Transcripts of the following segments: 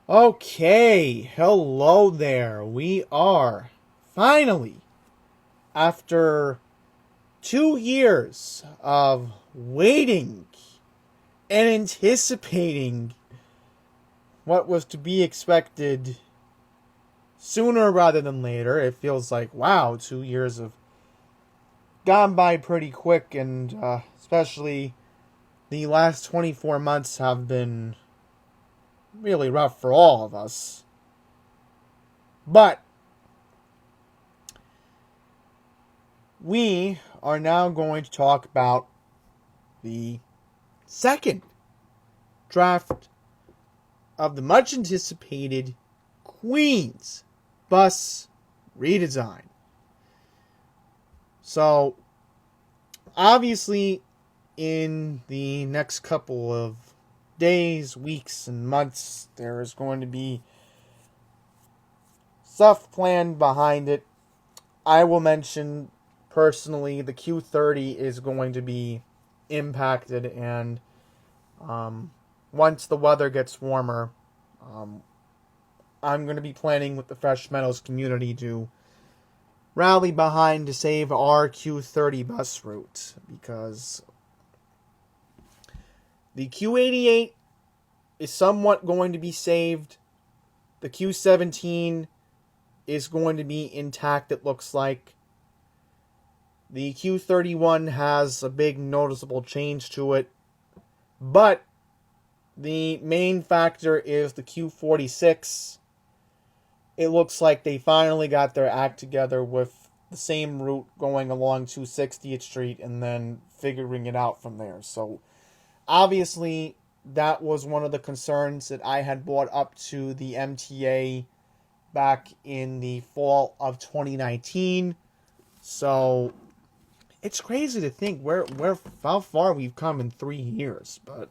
Okay, hello there. We are finally, after 2 years of waiting and anticipating what was to be expected sooner rather than later. It feels like, wow, 2 years have gone by pretty quick, and especially the last 24 months have been really rough for all of us. But we are now going to talk about the second draft of the much anticipated Queens Bus Redesign. So, obviously, in the next couple of days, weeks, and months, there is going to be stuff planned behind it. I will mention personally the Q30 is going to be impacted, and once the weather gets warmer, I'm going to be planning with the Fresh Meadows community to rally behind to save our Q30 bus route, because the Q88 is somewhat going to be saved. The Q17 is going to be intact, it looks like. The Q31 has a big noticeable change to it. But the main factor is the Q46. It looks like they finally got their act together with the same route going along 260th Street and then figuring it out from there. So, obviously, that was one of the concerns that I had brought up to the MTA back in the fall of 2019. So, it's crazy to think how far we've come in 3 years. But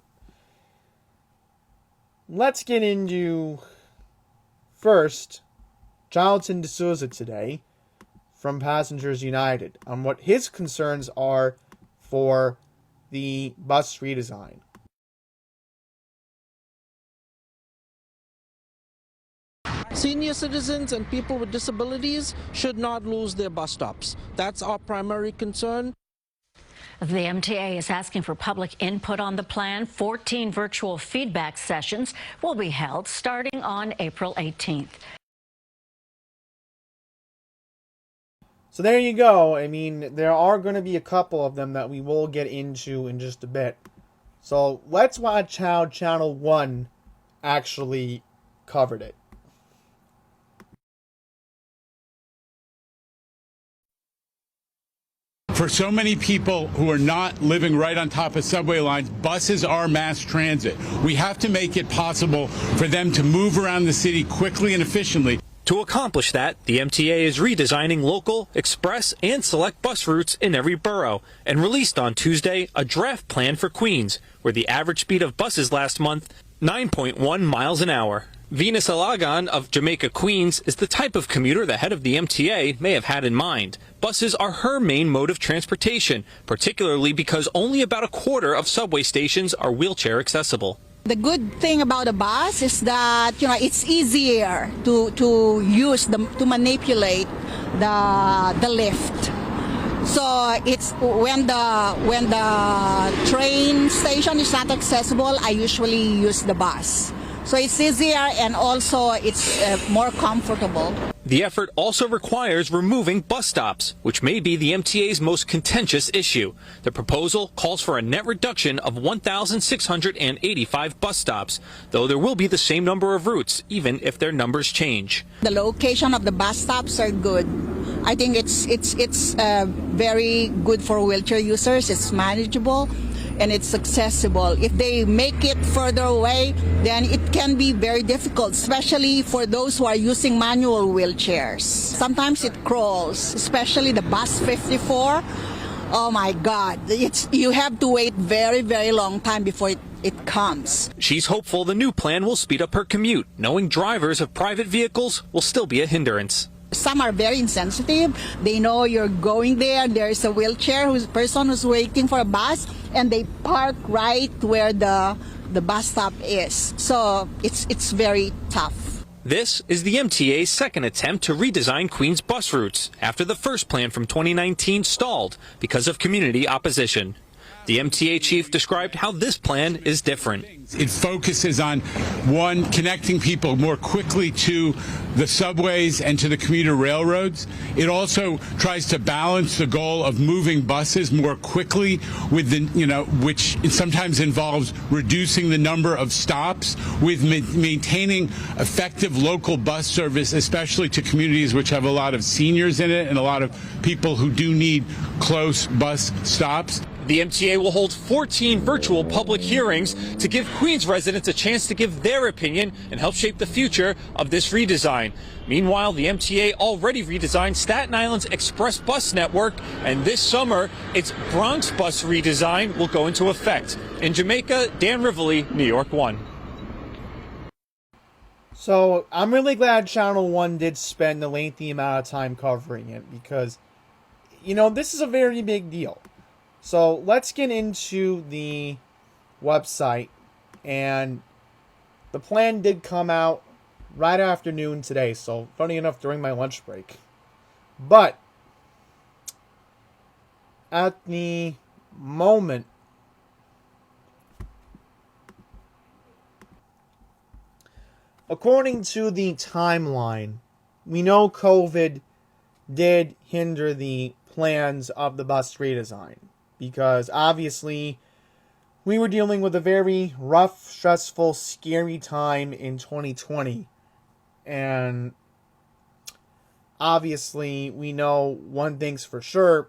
let's get into, first, Jonathan D'Souza today from Passengers United on what his concerns are for the bus redesign. Senior citizens and people with disabilities should not lose their bus stops. That's our primary concern. The MTA is asking for public input on the plan. 14 virtual feedback sessions will be held starting on April 18th. So there you go. I mean, there are going to be a couple of them that we will get into in just a bit. So let's watch how Channel 1 actually covered it. For so many people who are not living right on top of subway lines, buses are mass transit. We have to make it possible for them to move around the city quickly and efficiently. To accomplish that, the MTA is redesigning local, express, and select bus routes in every borough and released on Tuesday a draft plan for Queens, where the average speed of buses last month, 9.1 miles an hour. Venus Alagan of Jamaica, Queens, is the type of commuter the head of the MTA may have had in mind. Buses are her main mode of transportation, particularly because only about a quarter of subway stations are wheelchair accessible. The good thing about a bus is that, it's easier to use, to manipulate the lift. So it's when the train station is not accessible, I usually use the bus. So it's easier, and also it's more comfortable. The effort also requires removing bus stops, which may be the MTA's most contentious issue. The proposal calls for a net reduction of 1,685 bus stops, though there will be the same number of routes, even if their numbers change. The location of the bus stops are good. I think it's very good for wheelchair users. It's manageable and it's accessible. If they make it further away, then it can be very difficult, especially for those who are using manual wheelchairs. Sometimes it crawls, especially the bus 54. Oh my God, you have to wait very, very long time before it comes. She's hopeful the new plan will speed up her commute, knowing drivers of private vehicles will still be a hindrance. Some are very insensitive. They know you're going there. There's a wheelchair person who's waiting for a bus, and they park right where the the bus stop is. So it's very tough. This is the MTA's second attempt to redesign Queens bus routes after the first plan from 2019 stalled because of community opposition. The MTA chief described how this plan is different. It focuses on, one, connecting people more quickly to the subways and to the commuter railroads. It also tries to balance the goal of moving buses more quickly with the, which sometimes involves reducing the number of stops, with maintaining effective local bus service, especially to communities which have a lot of seniors in it and a lot of people who do need close bus stops. The MTA will hold 14 virtual public hearings to give Queens residents a chance to give their opinion and help shape the future of this redesign. Meanwhile, the MTA already redesigned Staten Island's Express Bus network, and this summer, its Bronx Bus redesign will go into effect. In Jamaica, Dan Rivoli, New York 1. So I'm really glad Channel 1 did spend a lengthy amount of time covering it because, this is a very big deal. So let's get into the website, and the plan did come out right after noon today, so funny enough during my lunch break. But at the moment, according to the timeline, we know COVID did hinder the plans of the bus redesign. Because obviously, we were dealing with a very rough, stressful, scary time in 2020. And obviously, we know one thing's for sure,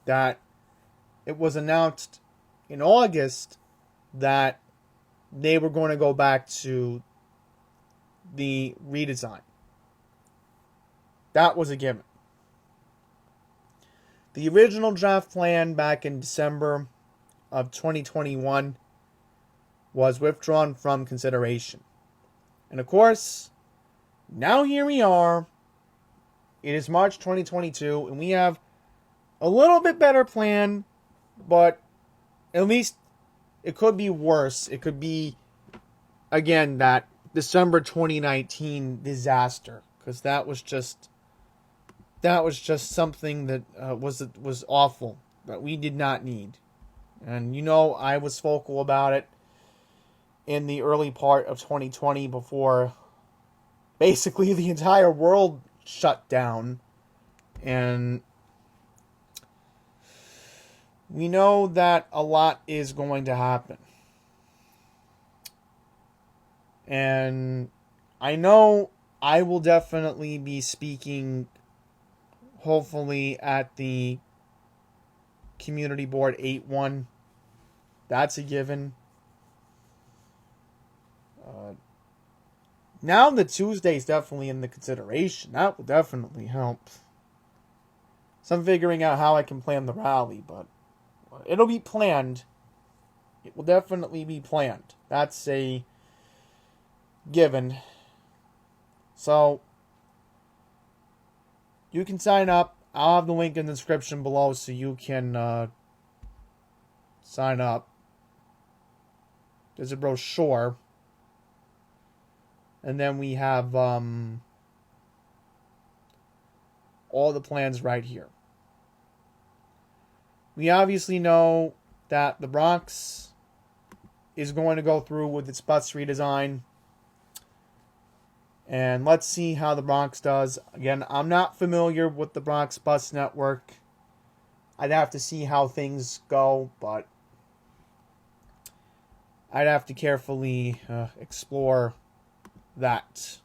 that it was announced in August that they were going to go back to the redesign. That was a given. The original draft plan back in December of 2021 was withdrawn from consideration. And of course, now here we are. It is March 2022, and we have a little bit better plan, but at least it could be worse. It could be, again, that December 2019 disaster, because that was just something that was awful, that we did not need. And I was vocal about it in the early part of 2020 before basically the entire world shut down. And we know that a lot is going to happen. And I know I will definitely be speaking hopefully at the Community Board 8-1. That's a given. Now the Tuesday's definitely in the consideration. That will definitely help. So I'm figuring out how I can plan the rally, but it'll be planned. It will definitely be planned. That's a given. So you can sign up. I'll have the link in the description below so you can sign up. There's a brochure. And then we have all the plans right here. We obviously know that the Bronx is going to go through with its bus redesign. And let's see how the Bronx does. Again, I'm not familiar with the Bronx bus network. I'd have to see how things go, but I'd have to carefully explore that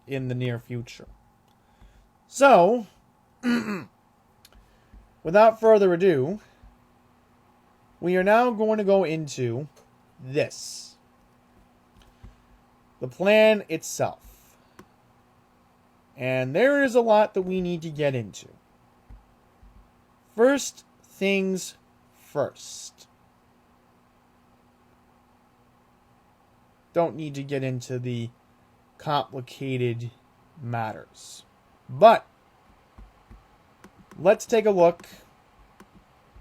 in the near future. So, without further ado, we are now going to go into this. The plan itself. And there is a lot that we need to get into. First things first. Don't need to get into the complicated matters. But let's take a look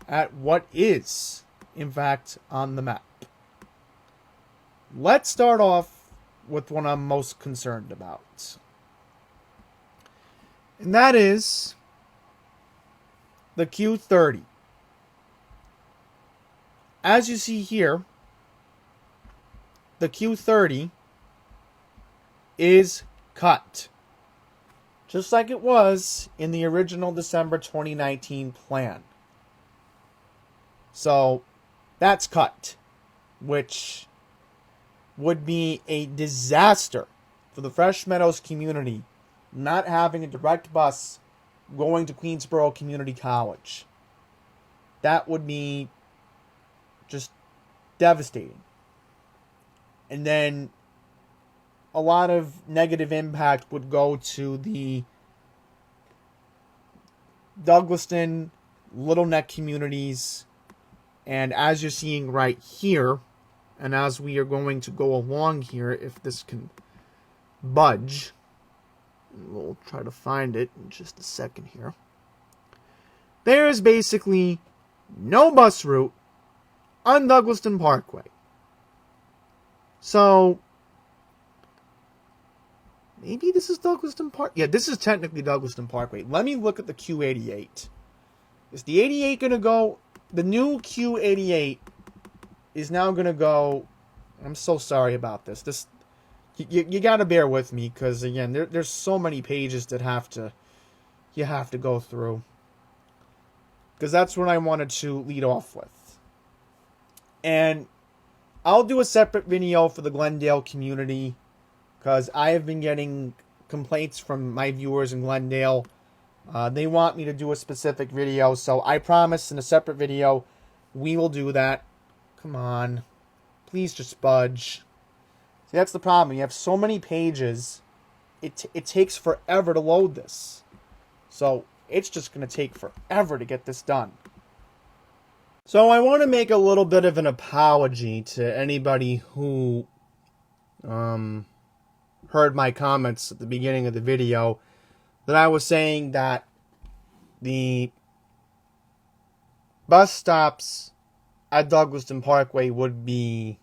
at what is, in fact, on the map. let's start off with what I'm most concerned about. And that is the Q30. As you see here, the Q30 is cut. Just like it was in the original December 2019 plan. So, that's cut, which would be a disaster for the Fresh Meadows community, not having a direct bus going to Queensboro Community College. That would be just devastating. And then a lot of negative impact would go to the Douglaston, Little Neck communities. And as you're seeing right here, and as we are going to go along here, if this can budge, we'll try to find it in just a second here. There is basically no bus route on Douglaston Parkway. So, maybe this is Douglaston Park. Yeah, this is technically Douglaston Parkway. Let me look at the Q88. Is the 88 going to go? The new Q88 is now going to go. I'm so sorry about this. You got to bear with me because again, there's so many pages that you have to go through. Because that's what I wanted to lead off with. And I'll do a separate video for the Glendale community because I have been getting complaints from my viewers in Glendale. They want me to do a specific video, so I promise in a separate video we will do that. Come on. Please just budge. See, that's the problem. You have so many pages, it takes forever to load this. So, it's just going to take forever to get this done. So, I want to make a little bit of an apology to anybody who heard my comments at the beginning of the video that I was saying that the bus stops at Douglaston Parkway would be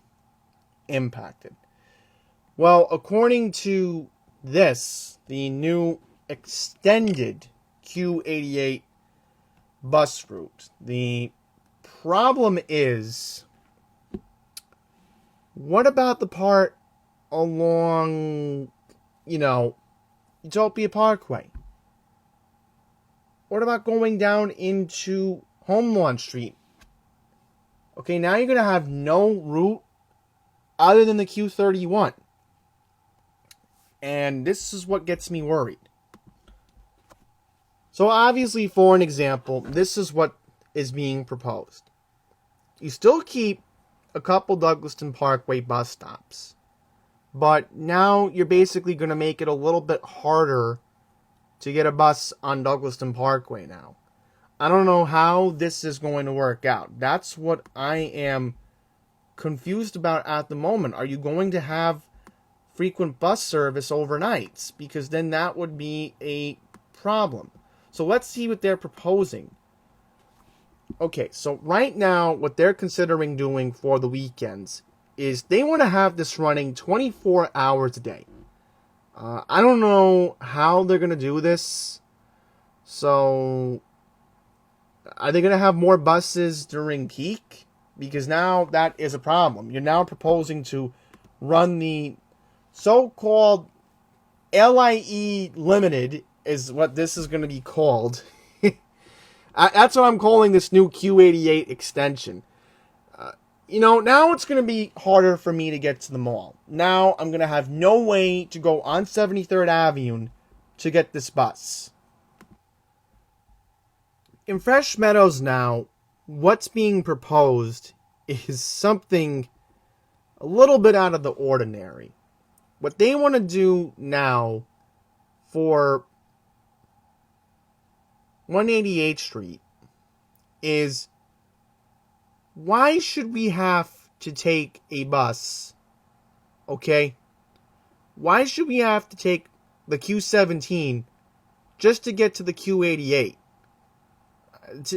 impacted. Well, according to this, the new extended Q88 bus route, the problem is, what about the part along, Utopia Parkway? What about going down into Home Lawn Street? Okay, now you're going to have no route other than the Q31. And this is what gets me worried. So obviously, for an example, this is what is being proposed. You still keep a couple Douglaston Parkway bus stops. But now you're basically going to make it a little bit harder to get a bus on Douglaston Parkway now. I don't know how this is going to work out. That's what I am confused about at the moment. Are you going to have frequent bus service overnights? Because then that would be a problem. So let's see what they're proposing. Okay, so right now what they're considering doing for the weekends is they want to have this running 24 hours a day. I don't know how they're going to do this. So, are they going to have more buses during peak? Because now that is a problem. You're now proposing to run the so-called LIE Limited, is what this is going to be called. That's what I'm calling this new Q88 extension. Now it's going to be harder for me to get to the mall. Now I'm going to have no way to go on 73rd Avenue to get this bus. In Fresh Meadows now, what's being proposed is something a little bit out of the ordinary. What they want to do now for 188th Street is, why should we have to take a bus? Okay? Why should we have to take the Q17 just to get to the Q88?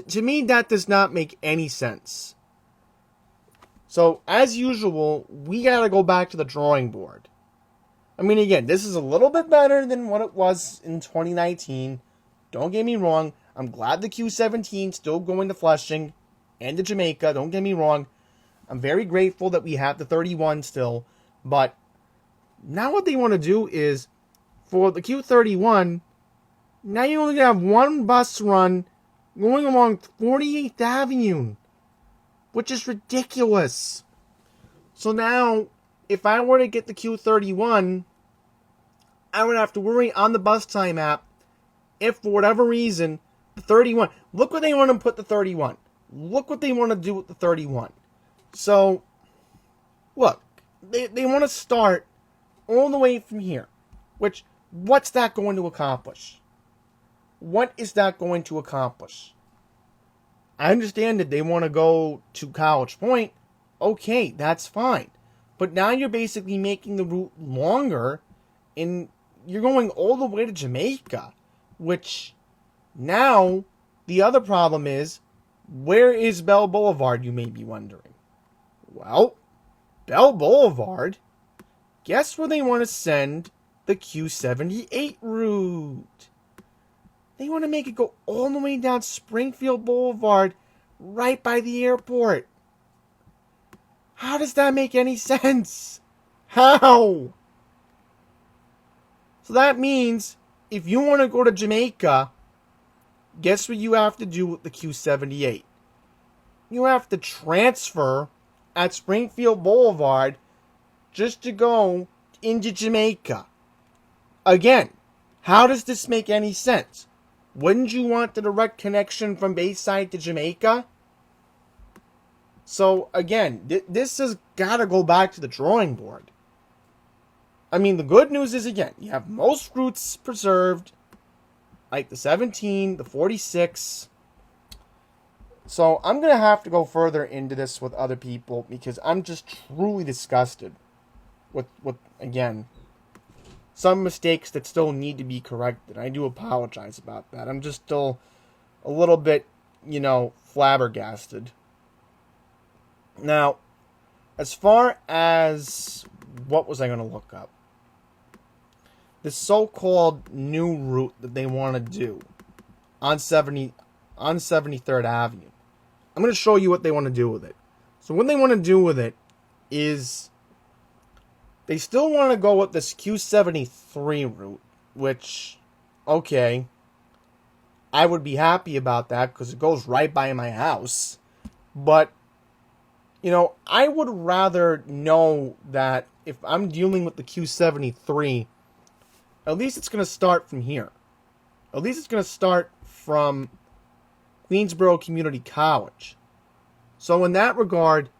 To me, that does not make any sense. So, as usual, we gotta go back to the drawing board. I mean, again, this is a little bit better than what it was in 2019. Don't get me wrong. I'm glad the Q17 is still going to Flushing and to Jamaica. Don't get me wrong. I'm very grateful that we have the 31 still. But now what they want to do is, for the Q31, now you're only going to have one bus run going along 48th Avenue, which is ridiculous. So now, if I were to get the Q31, I would have to worry on the bus time app if, for whatever reason, the 31... Look where they want to put the 31. Look what they want to do with the 31. So, look, they want to start all the way from here. Which, what's that going to accomplish? What is that going to accomplish? I understand that they want to go to College Point. Okay, that's fine. But now you're basically making the route longer, and you're going all the way to Jamaica. Which, now, the other problem is, where is Bell Boulevard, you may be wondering? Well, Bell Boulevard, guess where they want to send the Q78 route? They want to make it go all the way down Springfield Boulevard, right by the airport. How does that make any sense? How? So that means, if you want to go to Jamaica, guess what you have to do with the Q78? You have to transfer at Springfield Boulevard just to go into Jamaica. Again, how does this make any sense? Wouldn't you want the direct connection from Bayside to Jamaica? So, again, this has got to go back to the drawing board. I mean, the good news is, again, you have most routes preserved, like the 17, the 46. So, I'm going to have to go further into this with other people because I'm just truly disgusted with again, some mistakes that still need to be corrected. I do apologize about that. I'm just still a little bit, flabbergasted. Now, as far as what was I going to look up? This so-called new route that they want to do on 73rd Avenue. I'm going to show you what they want to do with it. So what they want to do with it is they still want to go with this Q73 route, which, okay, I would be happy about that because it goes right by my house. But, I would rather know that if I'm dealing with the Q73, at least it's going to start from here. At least it's going to start from Queensboro Community College. So in that regard,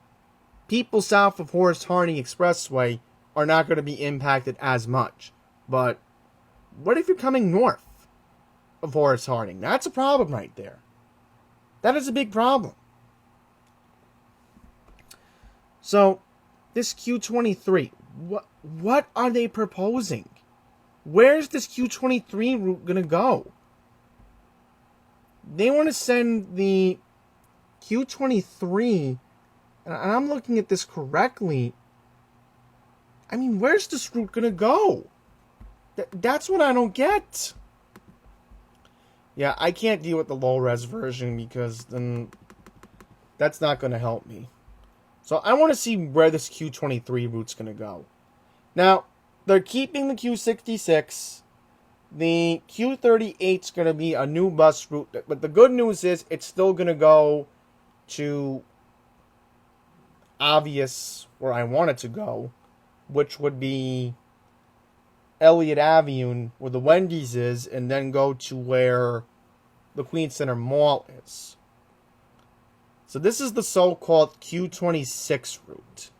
people south of Horace Harding Expressway are not going to be impacted as much. But what if you're coming north of Horace Harding? That's a problem right there. That is a big problem. So, this Q23, what are they proposing? Where's this Q23 route going to go? They want to send the Q23, and I'm looking at this correctly. I mean, where's this route going to go? That's what I don't get. Yeah, I can't deal with the low-res version because then that's not going to help me. So I want to see where this Q23 route's going to go. Now, they're keeping the Q66. The Q38's going to be a new bus route. But the good news is it's still going to go to obvious where I want it to go, which would be Elliott Avenue, where the Wendy's is, and then go to where the Queens Center Mall is. So this is the so-called Q26 route.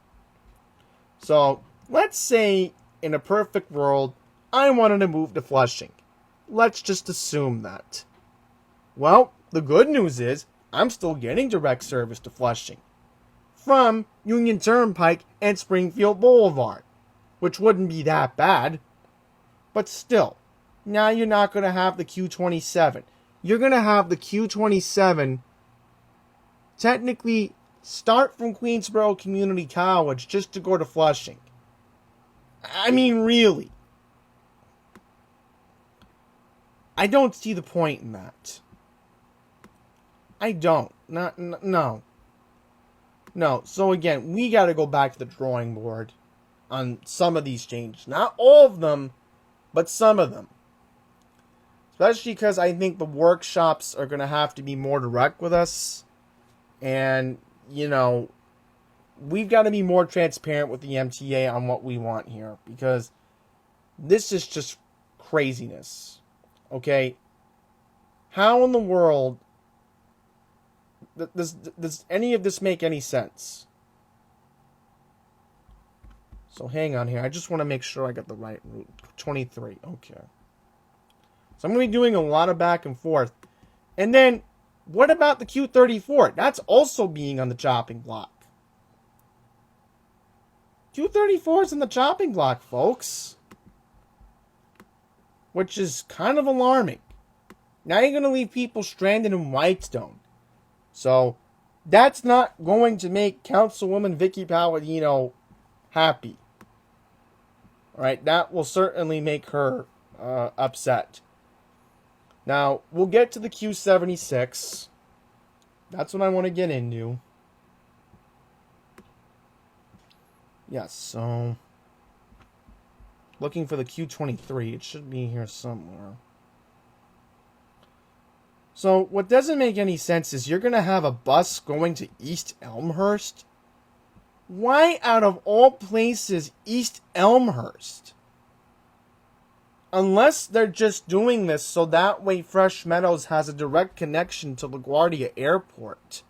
So let's say in a perfect world, I wanted to move to Flushing. Let's just assume that. Well, the good news is I'm still getting direct service to Flushing from Union Turnpike and Springfield Boulevard, which wouldn't be that bad. But still, now you're not going to have the Q27. You're going to have the Q27 technically start from Queensboro Community College just to go to Flushing. I mean, really. I don't see the point in that. I don't. No. No. So again, we got to go back to the drawing board on some of these changes. Not all of them, but some of them. Especially because I think the workshops are going to have to be more direct with us. And, you know, we've got to be more transparent with the MTA on what we want here. Because this is just craziness. Okay? How in the world does any of this make any sense? So hang on here. I just want to make sure I got the right route. 23. Okay. So I'm going to be doing a lot of back and forth. And then, what about the Q34? That's also being on the chopping block. Q34 is in the chopping block, folks. Which is kind of alarming. Now you're going to leave people stranded in Whitestone. So, that's not going to make Councilwoman Vicky Palladino happy. Alright, that will certainly make her upset. Now, we'll get to the Q76. That's what I want to get into. Yes, so... looking for the Q23. It should be here somewhere. So, what doesn't make any sense is you're going to have a bus going to East Elmhurst? Why, out of all places, East Elmhurst? Unless they're just doing this so that way Fresh Meadows has a direct connection to LaGuardia Airport.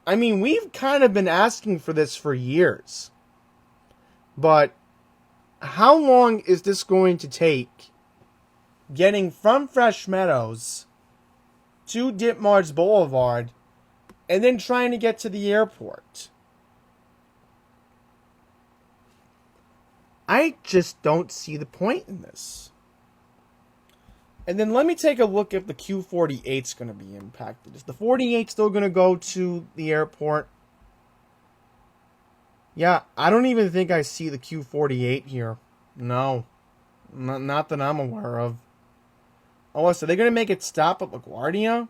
I mean, we've kind of been asking for this for years. But how long is this going to take getting from Fresh Meadows to Ditmars Boulevard and then trying to get to the airport? I just don't see the point in this. And then let me take a look if the Q48 is going to be impacted. Is the 48 still going to go to the airport? Yeah, I don't even think I see the Q48 here. No. Not that I'm aware of. Oh, so they're going to make it stop at LaGuardia?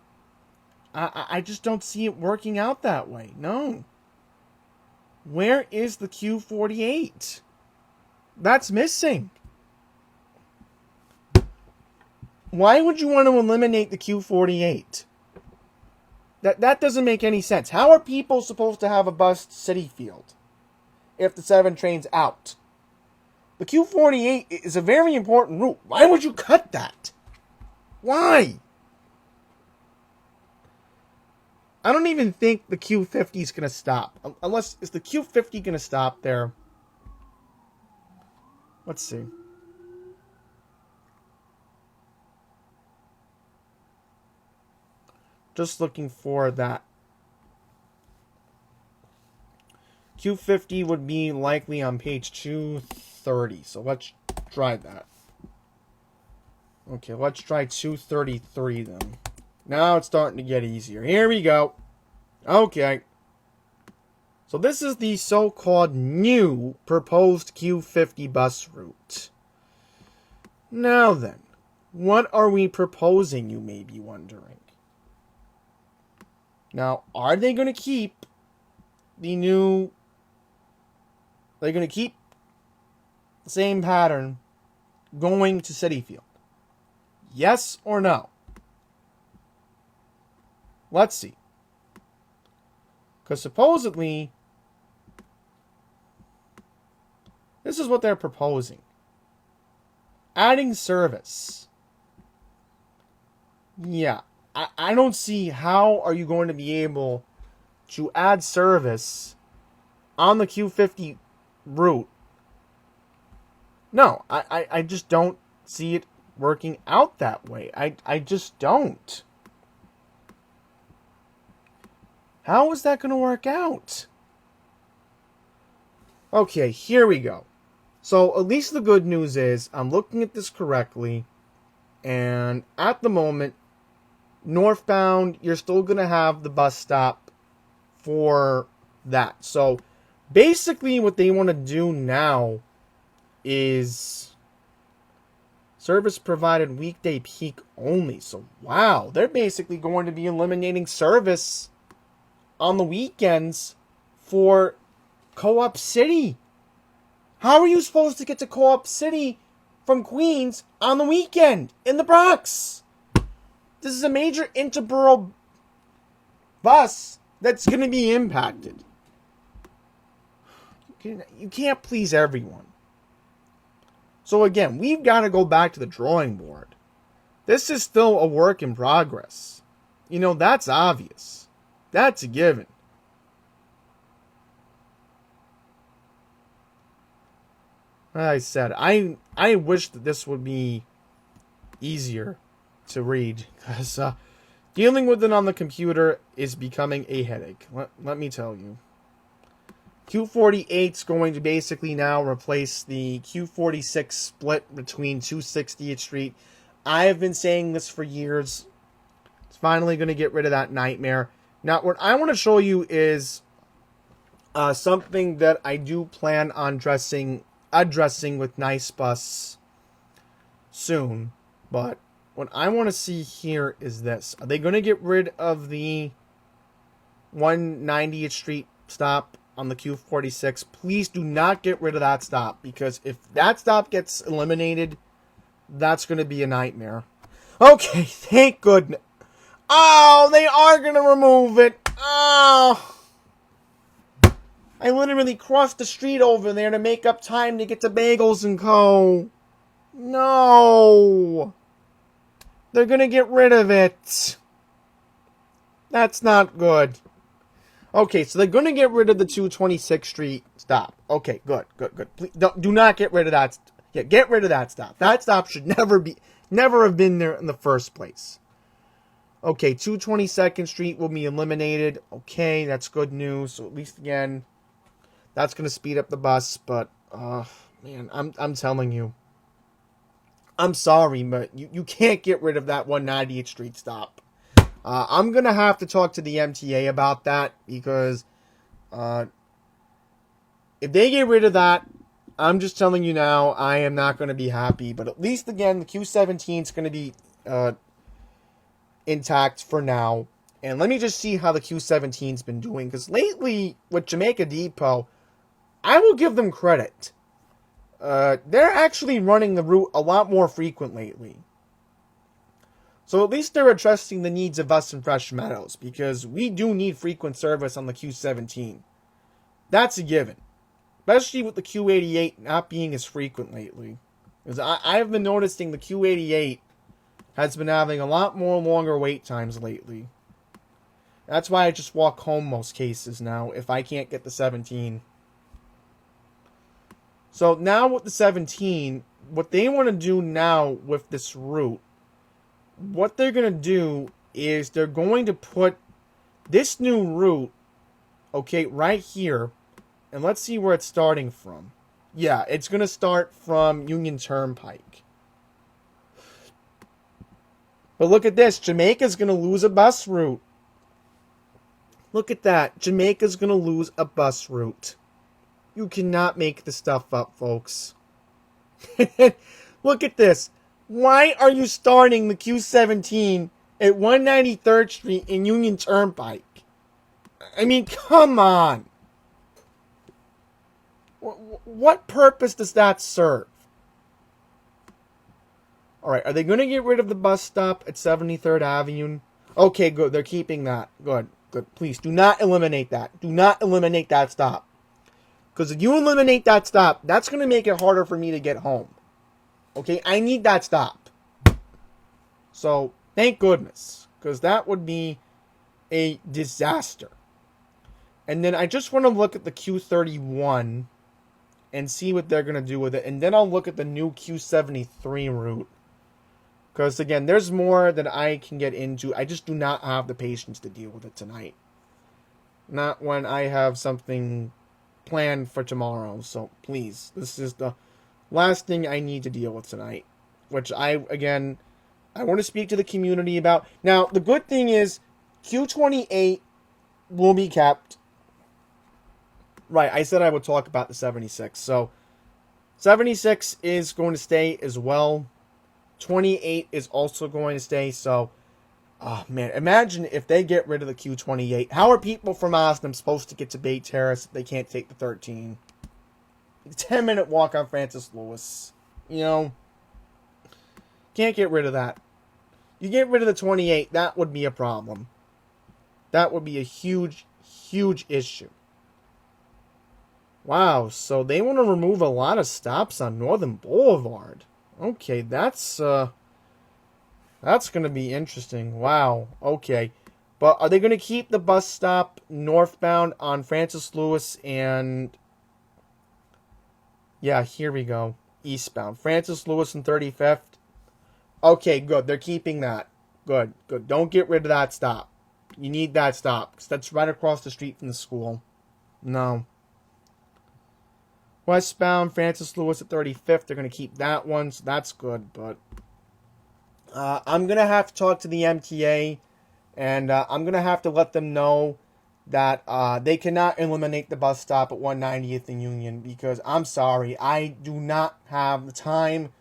I just don't see it working out that way. No. Where is the Q48? That's missing. Why would you want to eliminate the Q48? That doesn't make any sense. How are people supposed to have a bus to City Field if the 7 train's out? The Q48 is a very important route. Why would you cut that? Why? I don't even think the Q50 is going to stop. Unless, is the Q50 going to stop there? Let's see. Just looking for that. Q50 would be likely on page 230. So let's try that. Okay, let's try 233 then. Now it's starting to get easier. Here we go. Okay. So this is the so-called new proposed Q50 bus route. Now then, what are we proposing, you may be wondering? Now, are they going to keep the new... They're going to keep the same pattern going to City Field? Yes or no? Let's see. Because supposedly, this is what they're proposing. Adding service. Yeah, I don't see how are you going to be able to add service on the Q50 route. No, I just don't see it working out that way. I just don't. How is that going to work out? Okay, here we go. So, at least the good news is, I'm looking at this correctly, and at the moment, northbound, you're still going to have the bus stop for that. So basically what they want to do now is service provided weekday peak only. So wow, they're basically going to be eliminating service on the weekends for Co-op City. How are you supposed to get to Co-op City from Queens on the weekend in the Bronx? This is a major interborough bus that's going to be impacted. You can't please everyone. So again, we've got to go back to the drawing board. This is still a work in progress. You know, that's obvious. That's a given. Like I said, I wish that this would be easier to read, because dealing with it on the computer is becoming a headache. Let me tell you. Q48 is going to basically now replace the Q46 split between 260th Street. I have been saying this for years. It's finally going to get rid of that nightmare. Now, what I want to show you is something that I do plan on addressing with Nice Bus soon. But what I want to see here is this. Are they going to get rid of the 190th Street stop on the Q46? Please do not get rid of that stop, because if that stop gets eliminated, that's going to be a nightmare. Okay, thank goodness. Oh, they are going to remove it. Oh, I literally crossed the street over there to make up time to get to Bagels and Co. No. They're going to get rid of it. That's not good. Okay, so they're going to get rid of the 226th Street stop. Okay, good. Please, do not get rid of that. Yeah, get rid of that stop. That stop should never have been there in the first place. Okay, 222nd Street will be eliminated. Okay, that's good news. So at least again, that's going to speed up the bus. But man, I'm telling you, I'm sorry, but you can't get rid of that 190th Street stop. I'm going to have to talk to the MTA about that, because if they get rid of that, I'm just telling you now, I am not going to be happy. But at least, again, the Q17 is going to be intact for now. And let me just see how the Q17's been doing, because lately, with Jamaica Depot, I will give them credit. They're actually running the route a lot more frequent lately. So at least they're addressing the needs of us in Fresh Meadows, because we do need frequent service on the Q17. That's a given. Especially with the Q88 not being as frequent lately. Because I have been noticing the Q88 has been having a lot more longer wait times lately. That's why I just walk home most cases now if I can't get the 17. So now with the 17, what they want to do now with this route, what they're going to do is they're going to put this new route, okay, right here. And let's see where it's starting from. Yeah, it's going to start from Union Turnpike. But look at this. Jamaica's going to lose a bus route. Look at that. Jamaica's going to lose a bus route. You cannot make this stuff up, folks. Look at this. Why are you starting the Q17 at 193rd Street in Union Turnpike? I mean, come on. What purpose does that serve? Alright, are they going to get rid of the bus stop at 73rd Avenue? Okay, good. They're keeping that. Good. Please, do not eliminate that. Do not eliminate that stop. Because if you eliminate that stop, that's going to make it harder for me to get home. Okay, I need that stop. So, thank goodness. Because that would be a disaster. And then I just want to look at the Q31 and see what they're going to do with it. And then I'll look at the new Q73 route. Because, again, there's more that I can get into. I just do not have the patience to deal with it tonight. Not when I have something planned for tomorrow. So, please, this is the last thing I need to deal with tonight. Which I want to speak to the community about. Now, the good thing is, Q28 will be kept. Right, I said I would talk about the 76. So 76 is going to stay as well. 28 is also going to stay. So, oh man, imagine if they get rid of the Q28. How are people from Osnum supposed to get to Bay Terrace if they can't take the 13? 10-minute walk on Francis Lewis. You know, can't get rid of that. You get rid of the 28, that would be a problem. That would be a huge, huge issue. Wow, so they want to remove a lot of stops on Northern Boulevard. Okay, that's going to be interesting. Wow, okay. But are they going to keep the bus stop northbound on Francis Lewis and... Yeah, here we go. Eastbound. Francis Lewis and 35th. Okay, good. They're keeping that. Good, good. Don't get rid of that stop. You need that stop, because that's right across the street from the school. No. Westbound, Francis Lewis at 35th. They're going to keep that one, so that's good. But I'm going to have to talk to the MTA, and I'm going to have to let them know that they cannot eliminate the bus stop at 190th and Union, because I'm sorry, I do not have the time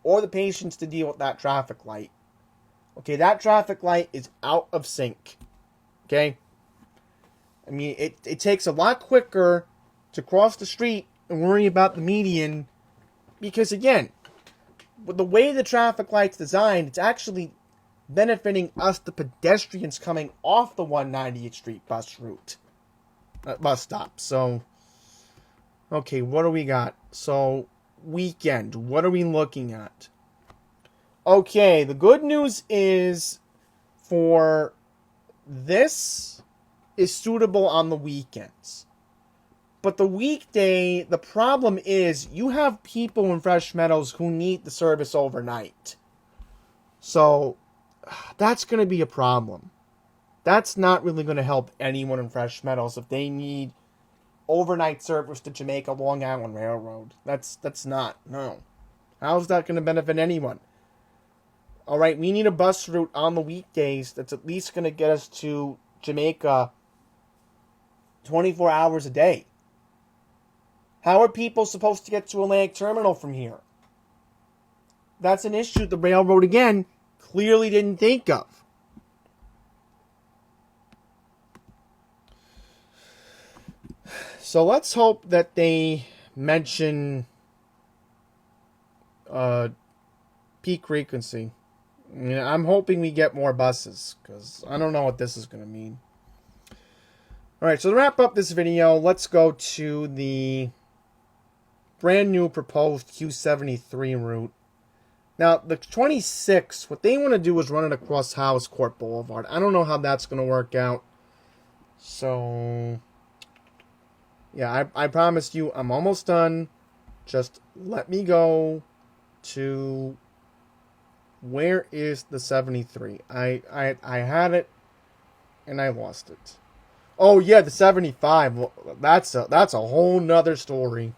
or the patience to deal with that traffic light. Okay, that traffic light is out of sync. Okay? I mean, it takes a lot quicker to cross the street and worry about the median, because again, with the way the traffic light's designed, it's actually benefiting us, the pedestrians coming off the 190th Street bus route, bus stop. So, okay, what do we got? So, weekend, what are we looking at? Okay, the good news is for this is suitable on the weekends. But the weekday, the problem is you have people in Fresh Meadows who need the service overnight. So, that's going to be a problem. That's not really going to help anyone in Fresh Meadows if they need overnight service to Jamaica Long Island Railroad. That's not, no. How's that going to benefit anyone? Alright, we need a bus route on the weekdays that's at least going to get us to Jamaica 24 hours a day. How are people supposed to get to Atlantic Terminal from here? That's an issue the railroad, again, clearly didn't think of. So let's hope that they mention peak frequency. I mean, I'm hoping we get more buses, because I don't know what this is going to mean. Alright, so to wrap up this video, let's go to the brand new proposed Q73 route. Now, the 26, what they want to do is run it across Howes Court Boulevard. I don't know how that's going to work out. So, yeah, I promised you I'm almost done. Just let me go to... Where is the 73? I had it, and I lost it. Oh, yeah, the 75. Well, that's a whole nother story.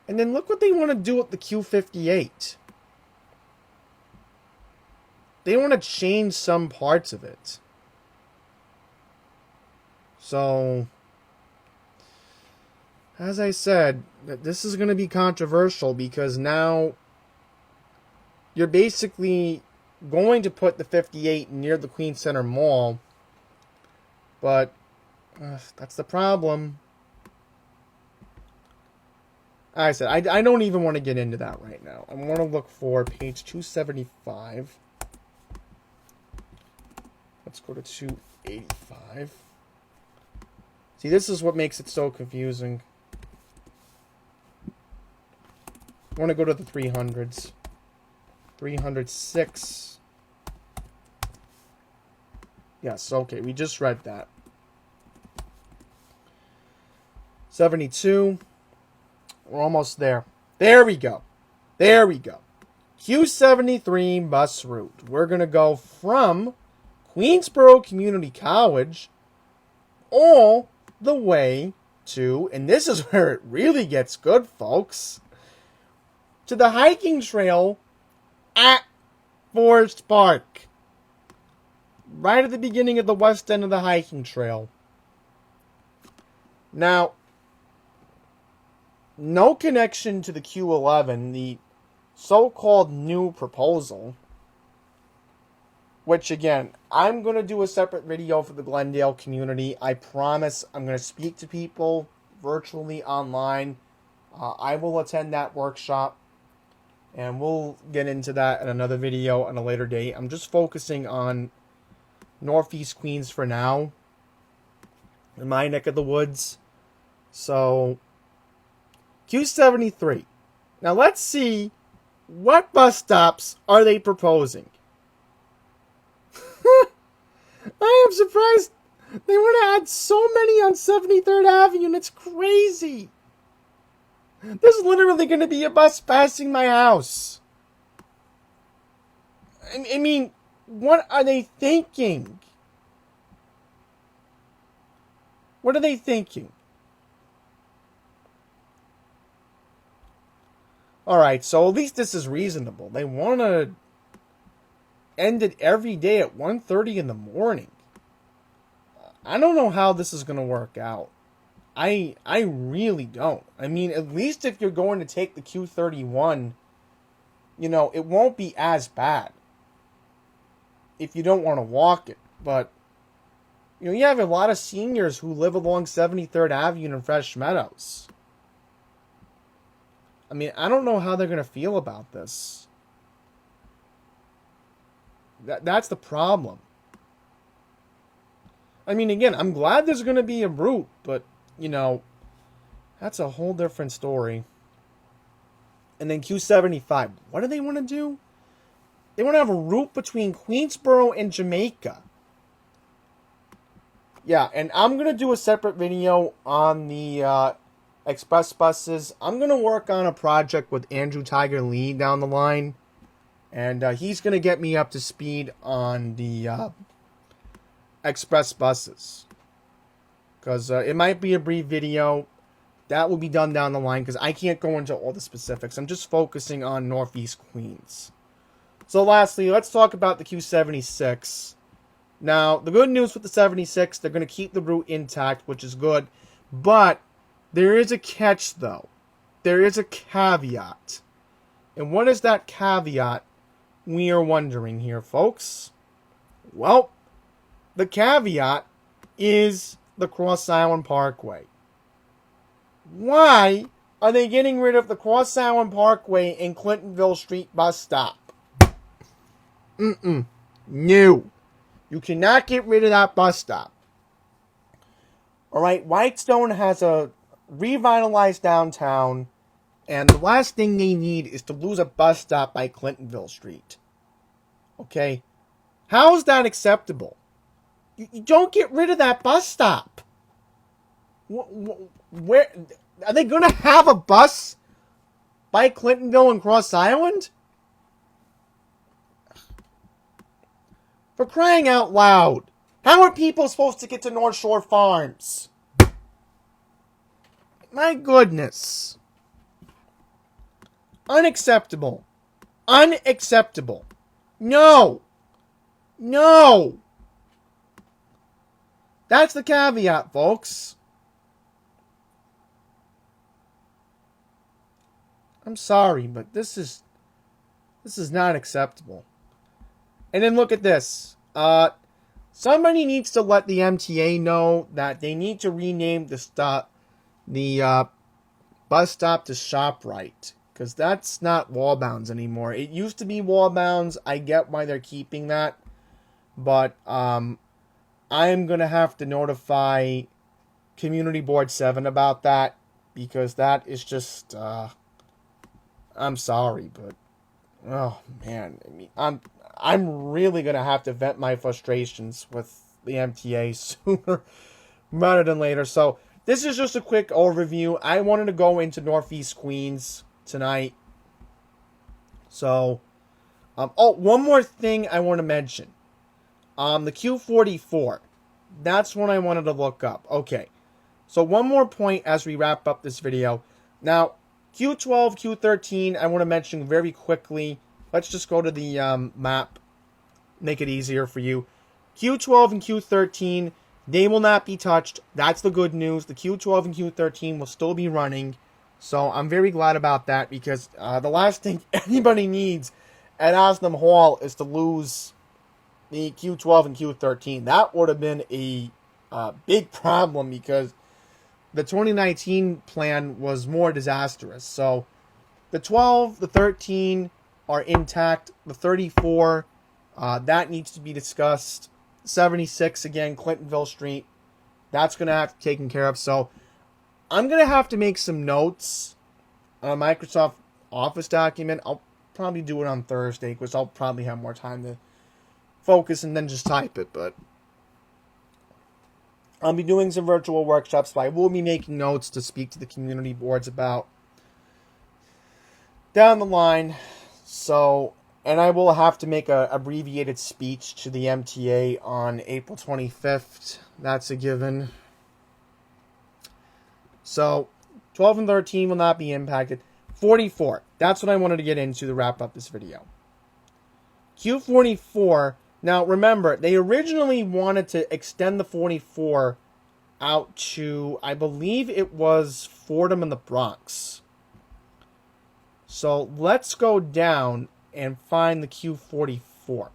And then look what they want to do with the Q58. They want to change some parts of it. So, as I said, this is going to be controversial because now you're basically going to put the 58 near the Queens Center Mall. But that's the problem. I said, I don't even want to get into that right now. I want to look for page 275. Let's go to 285. See, this is what makes it so confusing. I want to go to the 300s. 306. Yes, okay, we just read that. 72. We're almost there. There we go. There we go. Q73 bus route. We're going to go from Queensboro Community College all the way to, and this is where it really gets good, folks, to the hiking trail at Forest Park. right at the beginning of the west end of the hiking trail. Now, no connection to the Q11, the so-called new proposal, which again, I'm going to do a separate video for the Glendale community. I promise I'm going to speak to people virtually online. I will attend that workshop, and we'll get into that in another video on a later date. I'm just focusing on Northeast Queens for now, in my neck of the woods. So, Q73. Now let's see, what bus stops are they proposing? I am surprised they want to add so many on 73rd Avenue, and it's crazy. There's literally going to be a bus passing my house. I mean, what are they thinking? What are they thinking? Alright, so at least this is reasonable. They want to end it every day at 1:30 in the morning. I don't know how this is going to work out. I really don't. I mean, at least if you're going to take the Q31, you know, it won't be as bad if you don't want to walk it. But, you know, you have a lot of seniors who live along 73rd Avenue and Fresh Meadows. I mean, I don't know how they're going to feel about this. That's the problem. I mean, again, I'm glad there's going to be a route, but, you know, that's a whole different story. And then Q75. What do they want to do? They want to have a route between Queensboro and Jamaica. Yeah, and I'm going to do a separate video on the Express buses. I'm going to work on a project with Andrew Tiger Lee down the line. And he's going to get me up to speed on the Express buses. Because it might be a brief video. That will be done down the line because I can't go into all the specifics. I'm just focusing on Northeast Queens. So lastly, let's talk about the Q76. Now, the good news with the 76, they're going to keep the route intact, which is good. But there is a catch, though. There is a caveat. And what is that caveat, we are wondering here, folks? Well, the caveat is the Cross Island Parkway. Why are they getting rid of the Cross Island Parkway and Clintonville Street bus stop? No. You cannot get rid of that bus stop. Alright, Whitestone has a revitalized downtown, and the last thing they need is to lose a bus stop by Clintonville Street. Okay? How is that acceptable? You don't get rid of that bus stop. Where are they going to have a bus by Clintonville and Cross Island? For crying out loud. How are people supposed to get to North Shore Farms? My goodness. Unacceptable. Unacceptable. No. No. That's the caveat, folks. I'm sorry, but this is not acceptable. And then look at this. Somebody needs to let the MTA know that they need to rename the bus stop to ShopRite, because that's not Wallbounds anymore. It used to be Wallbounds. I get why they're keeping that, but I'm gonna have to notify Community Board 7 about that, because that is just I'm sorry, but oh man, I mean, I'm really gonna have to vent my frustrations with the MTA sooner rather than later. So this is just a quick overview. I wanted to go into Northeast Queens tonight. So, one more thing I want to mention. The Q44. That's what I wanted to look up. Okay. So one more point as we wrap up this video. Now, Q12, Q13, I want to mention very quickly. Let's just go to the map. Make it easier for you. Q12 and Q13, they will not be touched. That's the good news. The Q12 and Q13 will still be running. So I'm very glad about that, because the last thing anybody needs at Asnam Hall is to lose the Q12 and Q13. That would have been a big problem, because the 2019 plan was more disastrous. So the 12, the 13 are intact. The 34, that needs to be discussed. 76, again, Clintonville Street, that's going to have to be taken care of. So I'm going to have to make some notes on a Microsoft Office document. I'll probably do it on Thursday, because I'll probably have more time to focus and then just type it. But I'll be doing some virtual workshops, but I will be making notes to speak to the community boards about down the line. So, and I will have to make a abbreviated speech to the MTA on April 25th. That's a given. So 12 and 13 will not be impacted. 44, that's what I wanted to get into to wrap up this video. Q44, now remember, they originally wanted to extend the 44 out to, I believe it was Fordham and the Bronx. So let's go down and find the Q44.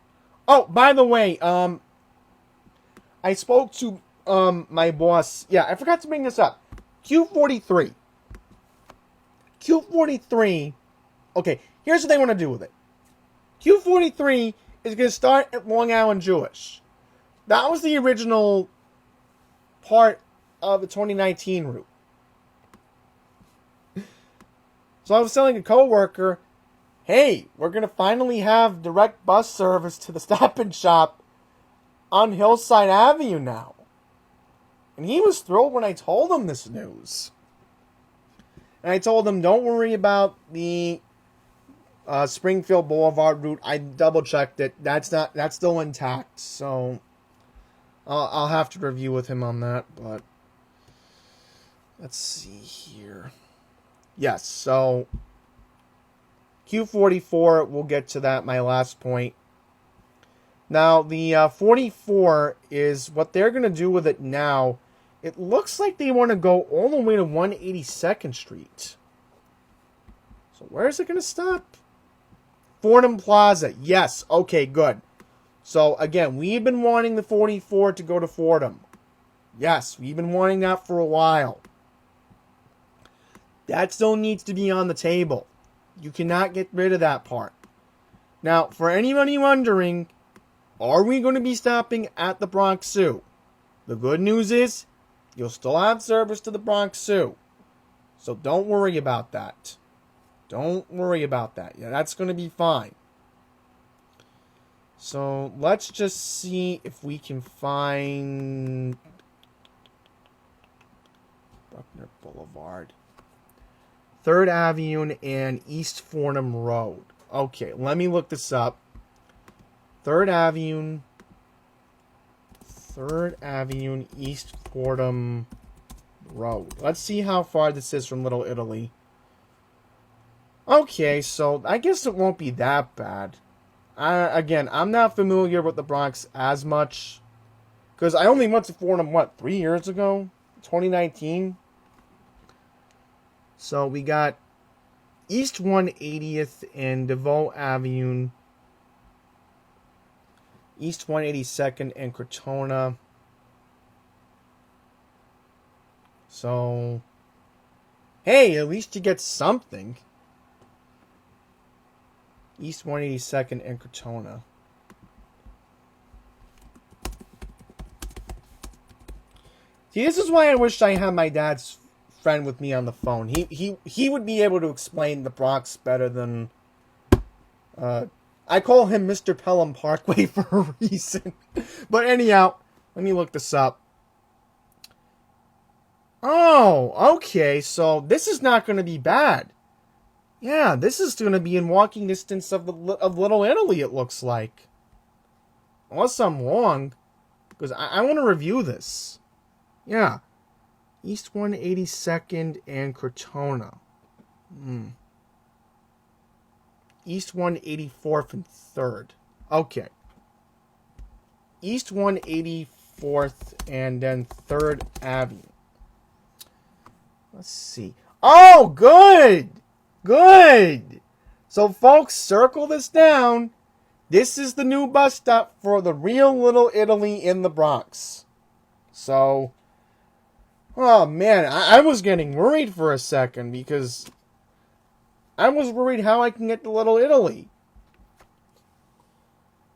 Oh, by the way, I spoke to my boss. Yeah, I forgot to bring this up. Q43. Q43. Okay, here's what they want to do with it. Q43 is going to start at Long Island Jewish. That was the original part of the 2019 route. So I was telling a coworker, hey, we're going to finally have direct bus service to the Stop and Shop on Hillside Avenue now. And he was thrilled when I told him this news. And I told him, don't worry about the Springfield Boulevard route. I double-checked it. That's still intact. So I'll have to review with him on that. But let's see here. Yes, so Q44, we'll get to that, my last point. Now, the 44 is what they're going to do with it now. It looks like they want to go all the way to 182nd Street. So where is it going to stop? Fordham Plaza. Yes, okay, good. So, again, we've been wanting the 44 to go to Fordham. Yes, we've been wanting that for a while. That still needs to be on the table. You cannot get rid of that part. Now, for anybody wondering, are we going to be stopping at the Bronx Zoo? The good news is, you'll still have service to the Bronx Zoo. So don't worry about that. Don't worry about that. Yeah, that's going to be fine. So let's just see if we can find Buckner Boulevard. 3rd Avenue and East Fordham Road. Okay, let me look this up. 3rd Avenue, East Fordham Road. Let's see how far this is from Little Italy. Okay, so I guess it won't be that bad. Again, I'm not familiar with the Bronx as much, because I only went to Fordham, 3 years ago? 2019? So we got East 180th and DeVoe Avenue, East 182nd and Crotona. So, hey, at least you get something. East 182nd and Crotona. See, this is why I wish I had my dad's friend with me on the phone. He would be able to explain the Bronx better than I call him Mr. Pelham Parkway for a reason. But anyhow, let me look this up. Oh, okay, so this is not going to be bad. Yeah, this is going to be in walking distance of Little Italy, it looks like. Unless I'm wrong, because I want to review this. Yeah. East 182nd and Crotona. East 184th and 3rd. Okay. East 184th and then 3rd Avenue. Let's see. Oh, good! Good! So, folks, circle this down. This is the new bus stop for the real Little Italy in the Bronx. So, oh man, I was getting worried for a second because I was worried how I can get to Little Italy.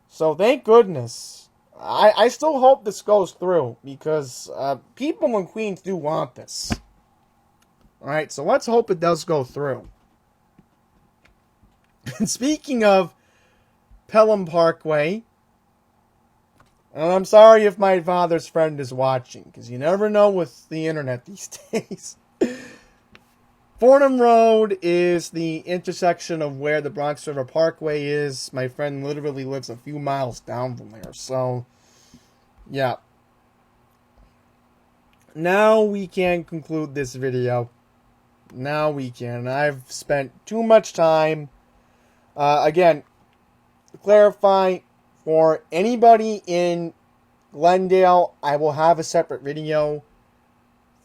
So, thank goodness. I still hope this goes through because people in Queens do want this. Alright, so let's hope it does go through. And speaking of Pelham Parkway, and I'm sorry if my father's friend is watching, because you never know with the internet these days. Fordham Road is the intersection of where the Bronx River Parkway is. My friend literally lives a few miles down from there, so yeah. Now we can conclude this video. Now we can. I've spent too much time. Again, to clarify, for anybody in Glendale, I will have a separate video.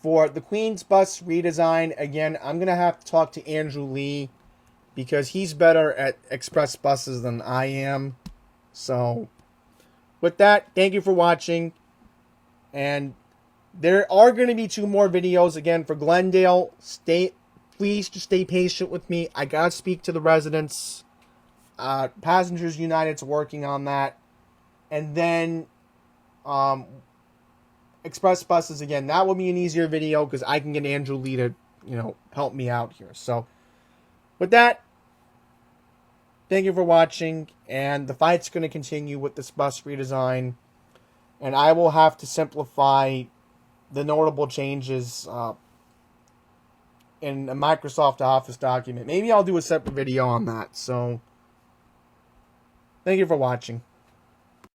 For the Queens Bus Redesign, again, I'm going to have to talk to Andrew Lee because he's better at express buses than I am. So, with that, thank you for watching. And there are going to be 2 more videos again for Glendale. Please just stay patient with me. I got to speak to the residents. Passengers United's working on that. And then Express Buses, again, that will be an easier video because I can get Andrew Lee to, help me out here. So, with that, thank you for watching. And the fight's going to continue with this bus redesign. And I will have to simplify the notable changes in a Microsoft Office document. Maybe I'll do a separate video on that. So, thank you for watching.